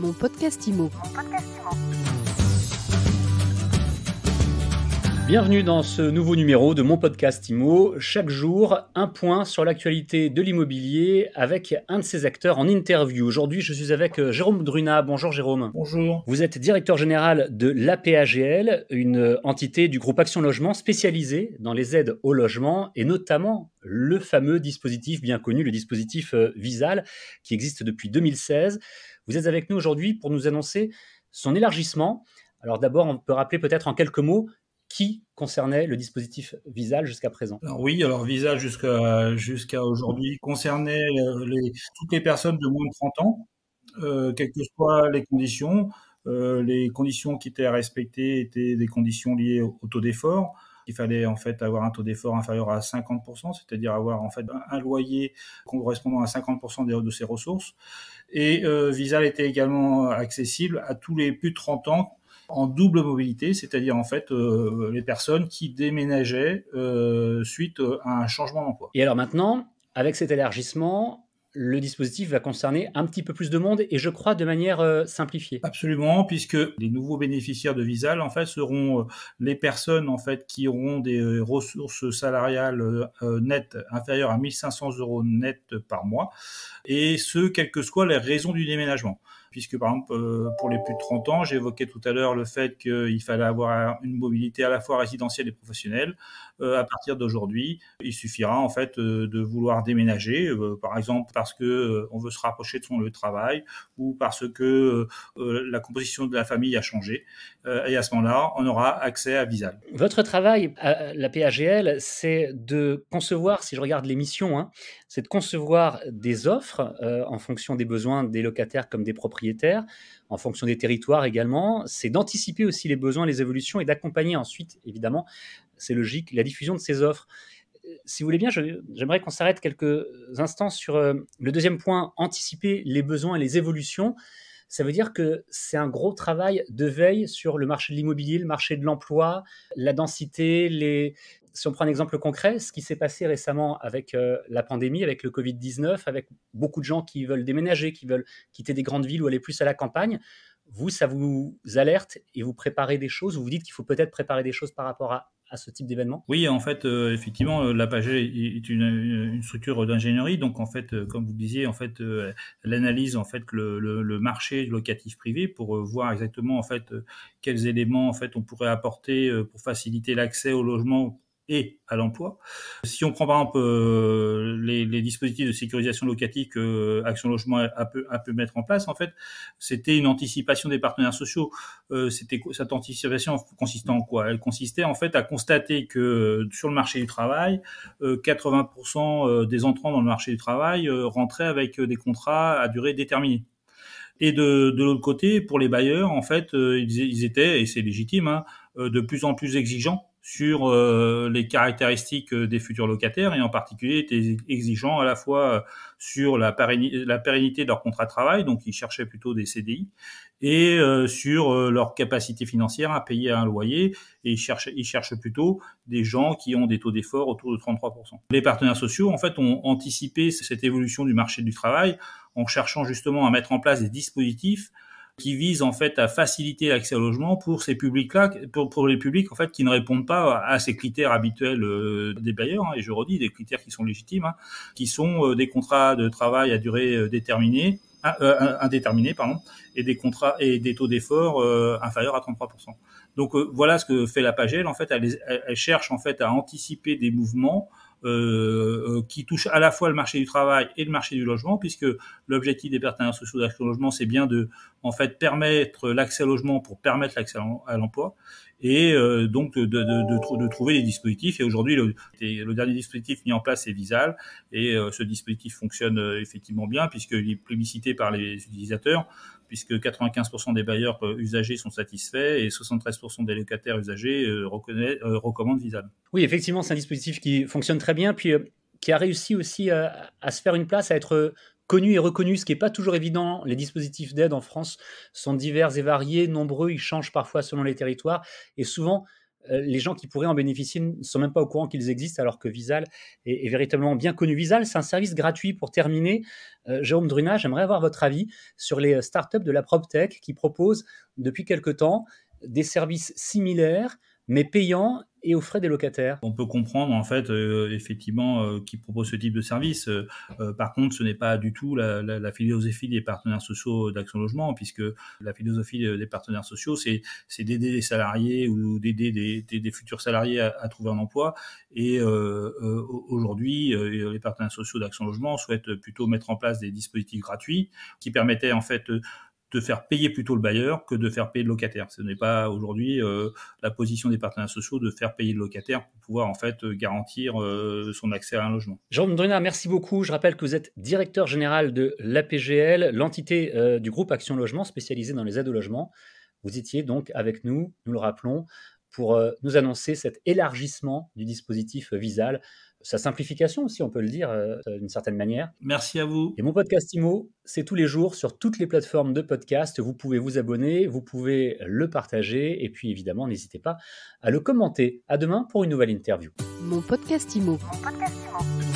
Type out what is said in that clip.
Mon podcast IMO. Bienvenue dans ce nouveau numéro de mon podcast IMO. Chaque jour, un point sur l'actualité de l'immobilier avec un de ses acteurs en interview. Aujourd'hui, je suis avec Jérôme Druna. Bonjour Jérôme. Bonjour. Vous êtes directeur général de l'APAGL, une entité du groupe Action Logement spécialisée dans les aides au logement et notamment le fameux dispositif bien connu, le dispositif Visal, qui existe depuis 2016. Vous êtes avec nous aujourd'hui pour nous annoncer son élargissement. Alors d'abord, on peut rappeler peut-être en quelques mots qui concernait le dispositif Visal jusqu'à présent. Alors Visal jusqu'à aujourd'hui concernait toutes les personnes de moins de 30 ans, quelles que soient les conditions. Les conditions qui étaient à respecter étaient des conditions liées au taux d'effort. Il fallait en fait avoir un taux d'effort inférieur à 50%, c'est-à-dire avoir en fait un loyer correspondant à 50% de ses ressources. Et Visal était également accessible à tous les plus de 30 ans en double mobilité, c'est-à-dire en fait les personnes qui déménageaient suite à un changement d'emploi. Et alors maintenant, avec cet élargissement, le dispositif va concerner un petit peu plus de monde et je crois de manière simplifiée. Absolument, puisque les nouveaux bénéficiaires de Visal en fait seront les personnes en fait qui auront des ressources salariales nettes inférieures à 1 500 € net par mois, et ce quelles que soient les raisons du déménagement. Puisque par exemple pour les plus de 30 ans, j'évoquais tout à l'heure le fait qu'il fallait avoir une mobilité à la fois résidentielle et professionnelle. À partir d'aujourd'hui, il suffira en fait de vouloir déménager, par exemple parce que on veut se rapprocher de son lieu de travail ou parce que la composition de la famille a changé. Et à ce moment-là, on aura accès à Visal. Votre travail à la PAGL, c'est de concevoir, si je regarde les missions, c'est de concevoir des offres en fonction des besoins des locataires comme des propriétaires, en fonction des territoires également. C'est d'anticiper aussi les besoins, les évolutions et d'accompagner ensuite, évidemment, c'est logique, la diffusion de ces offres. Si vous voulez bien, j'aimerais qu'on s'arrête quelques instants sur le deuxième point, anticiper les besoins et les évolutions. Ça veut dire que c'est un gros travail de veille sur le marché de l'immobilier, le marché de l'emploi, la densité, si on prend un exemple concret, ce qui s'est passé récemment avec la pandémie, avec le Covid-19, avec beaucoup de gens qui veulent déménager, qui veulent quitter des grandes villes ou aller plus à la campagne, vous, ça vous alerte et vous préparez des choses, vous vous dites qu'il faut peut-être préparer des choses par rapport à ce type d'événement? Oui, en fait, effectivement, l'APAGL est une structure d'ingénierie. Donc, en fait, comme vous disiez, en fait, elle analyse en fait le marché locatif privé pour voir exactement en fait quels éléments en fait on pourrait apporter pour faciliter l'accès au logement et à l'emploi. Si on prend par exemple les dispositifs de sécurisation locative que Action Logement a pu mettre en place, en fait, c'était une anticipation des partenaires sociaux. Cette anticipation consistait en quoi? Elle consistait en fait à constater que sur le marché du travail, 80% des entrants dans le marché du travail rentraient avec des contrats à durée déterminée. Et de l'autre côté, pour les bailleurs, en fait, ils étaient, et c'est légitime, de plus en plus exigeants sur les caractéristiques des futurs locataires, et en particulier étaient exigeants à la fois sur la pérennité de leur contrat de travail, donc ils cherchaient plutôt des CDI, et sur leur capacité financière à payer un loyer, et ils cherchent plutôt des gens qui ont des taux d'effort autour de 33%. Les partenaires sociaux, en fait, ont anticipé cette évolution du marché du travail en cherchant justement à mettre en place des dispositifs qui visent en fait à faciliter l'accès au logement pour ces publics-là, pour les publics en fait qui ne répondent pas à ces critères habituels des bailleurs, et je redis des critères qui sont légitimes, qui sont des contrats de travail à durée déterminée, indéterminée, et des contrats et des taux d'effort inférieurs à 33%. Donc voilà ce que fait la PAGL. En fait, elle cherche en fait à anticiper des mouvements qui touchent à la fois le marché du travail et le marché du logement, puisque l'objectif des partenaires sociaux d'Action Logement, c'est bien de en fait permettre l'accès au logement pour permettre l'accès à l'emploi, et donc de trouver des dispositifs. Et aujourd'hui, le dernier dispositif mis en place, c'est Visal, et ce dispositif fonctionne effectivement bien, puisqu'il est plébiscité par les utilisateurs, puisque 95% des bailleurs usagers sont satisfaits et 73% des locataires usagers recommandent Visal. Oui, effectivement, c'est un dispositif qui fonctionne très bien, puis qui a réussi aussi à se faire une place, à être connu et reconnu, ce qui n'est pas toujours évident. Les dispositifs d'aide en France sont divers et variés, nombreux, ils changent parfois selon les territoires, et souvent, les gens qui pourraient en bénéficier ne sont même pas au courant qu'ils existent, alors que Visal est véritablement bien connu. Visal, c'est un service gratuit. Pour terminer, Jérôme Drunat, j'aimerais avoir votre avis sur les startups de la PropTech qui proposent depuis quelque temps des services similaires, mais payants et aux frais des locataires. On peut comprendre en fait effectivement qu'ils proposent ce type de service. Par contre, ce n'est pas du tout la philosophie des partenaires sociaux d'Action Logement, puisque la philosophie des partenaires sociaux, c'est d'aider les salariés ou d'aider des futurs salariés à trouver un emploi. Et aujourd'hui, les partenaires sociaux d'Action Logement souhaitent plutôt mettre en place des dispositifs gratuits qui permettaient en fait de faire payer plutôt le bailleur que de faire payer le locataire. Ce n'est pas aujourd'hui la position des partenaires sociaux de faire payer le locataire pour pouvoir en fait garantir son accès à un logement. Jérôme Drunat, merci beaucoup. Je rappelle que vous êtes directeur général de l'APGL, l'entité du groupe Action Logement spécialisée dans les aides au logement. Vous étiez donc avec nous, nous le rappelons, pour nous annoncer cet élargissement du dispositif Visal, sa simplification aussi, on peut le dire d'une certaine manière. Merci à vous. Et mon podcast IMO, c'est tous les jours sur toutes les plateformes de podcast. Vous pouvez vous abonner, vous pouvez le partager et puis évidemment, n'hésitez pas à le commenter. À demain pour une nouvelle interview. Mon podcast IMO. Mon podcast IMO.